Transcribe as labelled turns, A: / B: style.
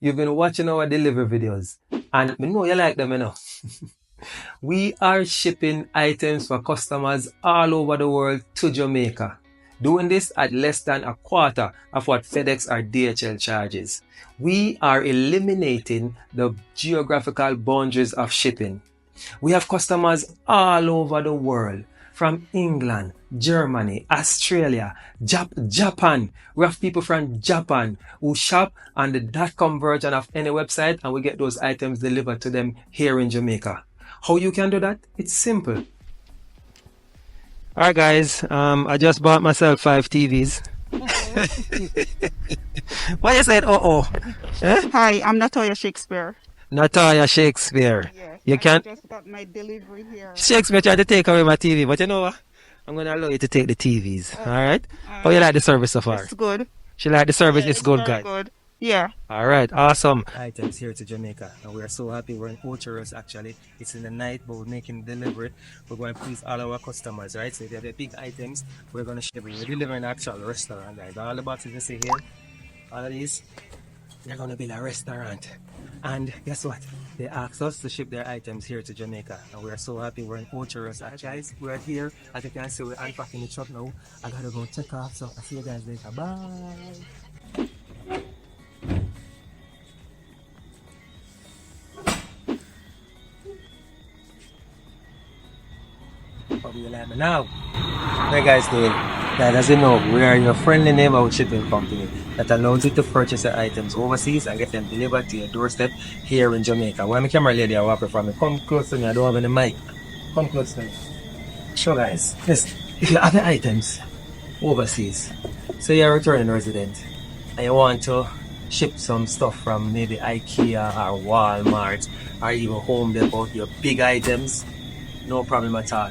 A: You've been watching our delivery videos, and we know you like them, you know. We are shipping items for customers all over the world to Jamaica. Doing this at less than a quarter of what FedEx or DHL charges. We are eliminating the geographical boundaries of shipping. We have customers all over the world, from England, Germany, Australia, Japan. We have people from Japan who shop on the .com version of any website, and we get those items delivered to them here in Jamaica. How you can do that? It's simple. Alright guys, I just bought myself 5 TVs. Why you said Eh?
B: Hi, I'm Natoya Shakespeare.
A: Natalia Shakespeare.
B: Yes,
A: You
B: I
A: can't.
B: just got my delivery here.
A: Shakespeare tried to take away my TV, but you know what? I'm gonna allow you to take the TVs. Alright? How you like the service so far?
B: It's good.
A: She like the service,
B: Yeah,
A: it's good,
B: very
A: guys.
B: good. Yeah.
A: Alright, awesome. Items here to Jamaica, and we are so happy. We're in Ocherus actually. It's in the night, but we're making delivery. We're going to please all our customers, right? So if you have the big items, we're going to ship it. We're delivering an actual restaurant, guys. All the boxes you see here, all of these, they're going to build a restaurant. And guess what? They asked us to ship their items here to Jamaica, and we are so happy. We're in Ocherus, guys. We're here. As you can see, we're unpacking the truck now. I gotta go check off, so I'll see you guys later. Bye. How do you like me now? How you guys doing? Guys, as you know, we are your friendly neighborhood shipping company that allows you to purchase your items overseas and get them delivered to your doorstep here in Jamaica. Why my camera lady I walk from me? Come close to me, I don't have any mic. Come close to me. Sure guys, listen, if you have the items overseas, so you're a returning resident and you want to ship some stuff from maybe IKEA or Walmart or even Home Depot, your big items, no problem at all.